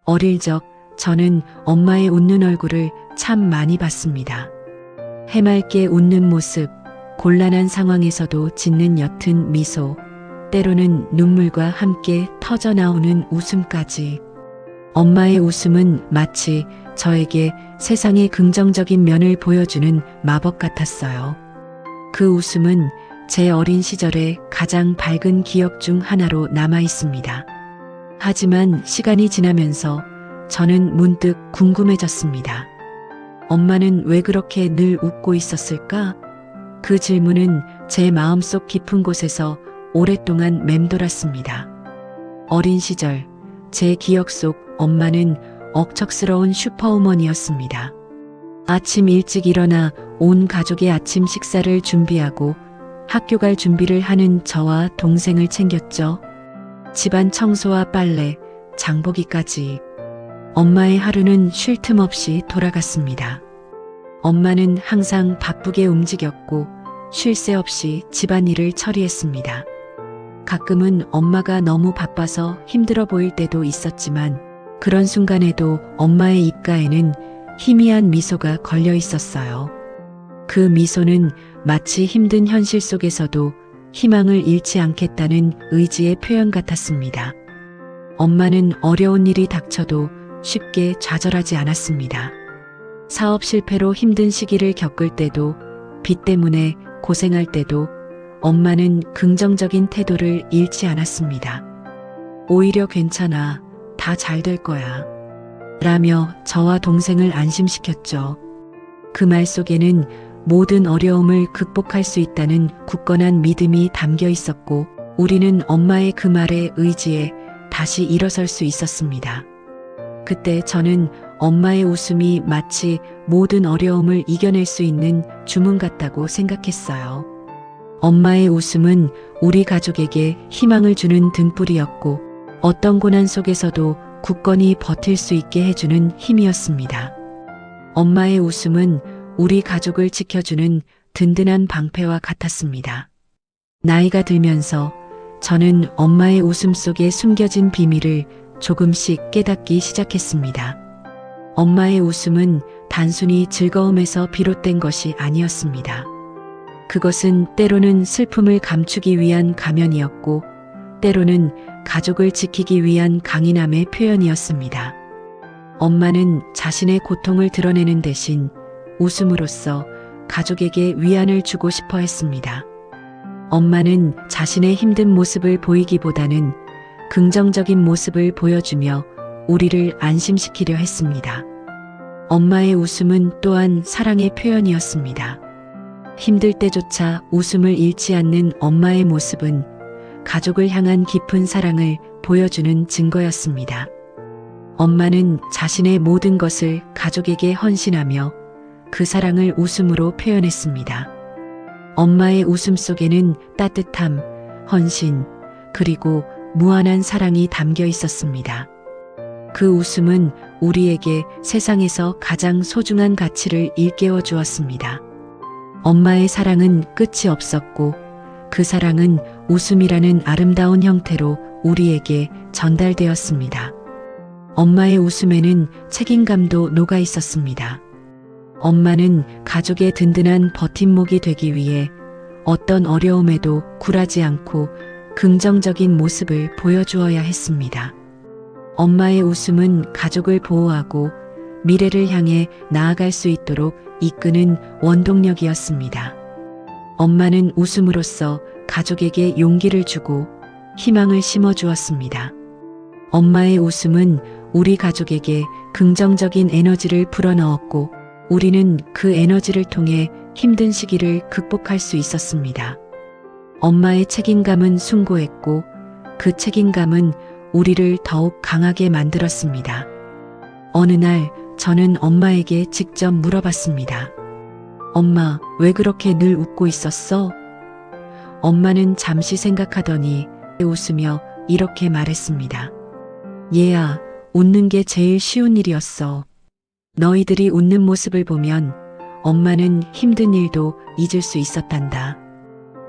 어릴 적 저는 엄마의 웃는 얼굴을 참 많이 봤습니다. 해맑게 웃는 모습, 곤란한 상황에서도 짓는 옅은 미소, 때로는 눈물과 함께 터져 나오는 웃음까지. 엄마의 웃음은 마치 저에게 세상의 긍정적인 면을 보여주는 마법 같았어요. 그 웃음은 제 어린 시절의 가장 밝은 기억 중 하나로 남아 있습니다. 하지만 시간이 지나면서 저는 문득 궁금해졌습니다. 엄마는 왜 그렇게 늘 웃고 있었을까? 그 질문은 제 마음속 깊은 곳에서 오랫동안 맴돌았습니다. 어린 시절, 제 기억 속 엄마는 억척스러운 슈퍼우먼이었습니다. 아침 일찍 일어나 온 가족의 아침 식사를 준비하고 학교 갈 준비를 하는 저와 동생을 챙겼죠. 집안 청소와 빨래, 장보기까지. 엄마의 하루는 쉴 틈 없이 돌아갔습니다. 엄마는 항상 바쁘게 움직였고 쉴 새 없이 집안일을 처리했습니다. 가끔은 엄마가 너무 바빠서 힘들어 보일 때도 있었지만 그런 순간에도 엄마의 입가에는 희미한 미소가 걸려 있었어요. 그 미소는 마치 힘든 현실 속에서도 희망을 잃지 않겠다는 의지의 표현 같았습니다. 엄마는 어려운 일이 닥쳐도 쉽게 좌절하지 않았습니다. 사업 실패로 힘든 시기를 겪을 때도, 빚 때문에 고생할 때도 엄마는 긍정적인 태도를 잃지 않았습니다. 오히려 괜찮아, 다 잘 될 거야 라며 저와 동생을 안심시켰죠. 그 말 속에는 모든 어려움을 극복할 수 있다는 굳건한 믿음이 담겨 있었고 우리는 엄마의 그 말에 의지해 다시 일어설 수 있었습니다. 그때 저는 엄마의 웃음이 마치 모든 어려움을 이겨낼 수 있는 주문 같다고 생각했어요. 엄마의 웃음은 우리 가족에게 희망을 주는 등불이었고 어떤 고난 속에서도 굳건히 버틸 수 있게 해주는 힘이었습니다. 엄마의 웃음은 우리 가족을 지켜주는 든든한 방패와 같았습니다. 나이가 들면서 저는 엄마의 웃음 속에 숨겨진 비밀을 조금씩 깨닫기 시작했습니다. 엄마의 웃음은 단순히 즐거움에서 비롯된 것이 아니었습니다. 그것은 때로는 슬픔을 감추기 위한 가면이었고 때로는 가족을 지키기 위한 강인함의 표현이었습니다. 엄마는 자신의 고통을 드러내는 대신 웃음으로써 가족에게 위안을 주고 싶어 했습니다. 엄마는 자신의 힘든 모습을 보이기보다는 긍정적인 모습을 보여주며 우리를 안심시키려 했습니다. 엄마의 웃음은 또한 사랑의 표현이었습니다. 힘들 때조차 웃음을 잃지 않는 엄마의 모습은 가족을 향한 깊은 사랑을 보여주는 증거였습니다. 엄마는 자신의 모든 것을 가족에게 헌신하며 그 사랑을 웃음으로 표현했습니다. 엄마의 웃음 속에는 따뜻함, 헌신, 그리고 무한한 사랑이 담겨 있었습니다. 그 웃음은 우리에게 세상에서 가장 소중한 가치를 일깨워 주었습니다. 엄마의 사랑은 끝이 없었고 그 사랑은 웃음이라는 아름다운 형태로 우리에게 전달되었습니다. 엄마의 웃음에는 책임감도 녹아 있었습니다. 엄마는 가족의 든든한 버팀목이 되기 위해 어떤 어려움에도 굴하지 않고 긍정적인 모습을 보여주어야 했습니다. 엄마의 웃음은 가족을 보호하고 미래를 향해 나아갈 수 있도록 이끄는 원동력이었습니다. 엄마는 웃음으로써 가족에게 용기를 주고 희망을 심어주었습니다. 엄마의 웃음은 우리 가족에게 긍정적인 에너지를 불어넣었고 우리는 그 에너지를 통해 힘든 시기를 극복할 수 있었습니다. 엄마의 책임감은 숭고했고 그 책임감은 우리를 더욱 강하게 만들었습니다. 어느 날 저는 엄마에게 직접 물어봤습니다. 엄마, 왜 그렇게 늘 웃고 있었어? 엄마는 잠시 생각하더니 웃으며 이렇게 말했습니다. 얘야, 웃는 게 제일 쉬운 일이었어. 너희들이 웃는 모습을 보면 엄마는 힘든 일도 잊을 수 있었단다.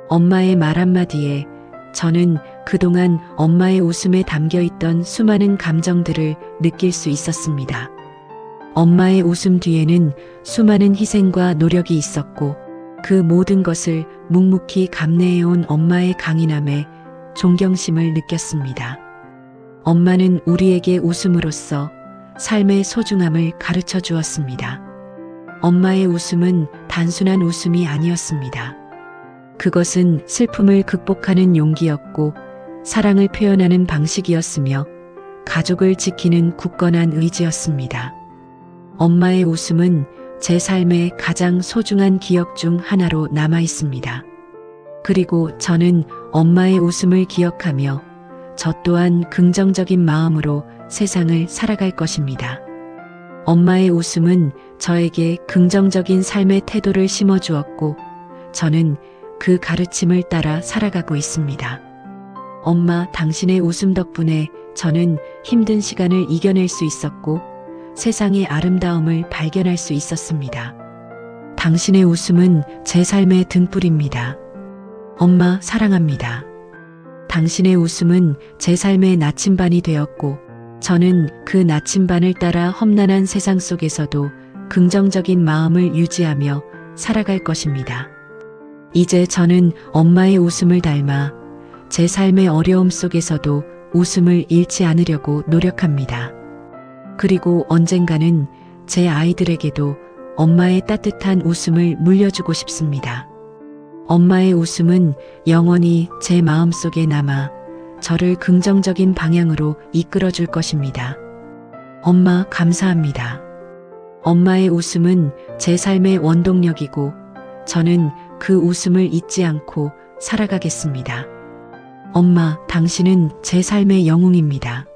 엄마의 말 한마디에 저는 그동안 엄마의 웃음에 담겨 있던 수많은 감정들을 느낄 수 있었습니다. 엄마의 웃음 뒤에는 수많은 희생과 노력이 있었고 그 모든 것을 묵묵히 감내해온 엄마의 강인함에 존경심을 느꼈습니다. 엄마는 우리에게 웃음으로써 삶의 소중함을 가르쳐 주었습니다. 엄마의 웃음은 단순한 웃음이 아니었습니다. 그것은 슬픔을 극복하는 용기였고 사랑을 표현하는 방식이었으며 가족을 지키는 굳건한 의지였습니다. 엄마의 웃음은 제 삶의 가장 소중한 기억 중 하나로 남아 있습니다. 그리고 저는 엄마의 웃음을 기억하며 저 또한 긍정적인 마음으로 세상을 살아갈 것입니다. 엄마의 웃음은 저에게 긍정적인 삶의 태도를 심어주었고 저는 그 가르침을 따라 살아가고 있습니다. 엄마, 당신의 웃음 덕분에 저는 힘든 시간을 이겨낼 수 있었고 세상의 아름다움을 발견할 수 있었습니다. 당신의 웃음은 제 삶의 등불입니다. 엄마, 사랑합니다. 당신의 웃음은 제 삶의 나침반이 되었고 저는 그 나침반을 따라 험난한 세상 속에서도 긍정적인 마음을 유지하며 살아갈 것입니다. 이제 저는 엄마의 웃음을 닮아 제 삶의 어려움 속에서도 웃음을 잃지 않으려고 노력합니다. 그리고 언젠가는 제 아이들에게도 엄마의 따뜻한 웃음을 물려주고 싶습니다. 엄마의 웃음은 영원히 제 마음속에 남아 저를 긍정적인 방향으로 이끌어 줄 것입니다. 엄마, 감사합니다. 엄마의 웃음은 제 삶의 원동력이고 저는 그 웃음을 잊지 않고 살아가겠습니다. 엄마, 당신은 제 삶의 영웅입니다.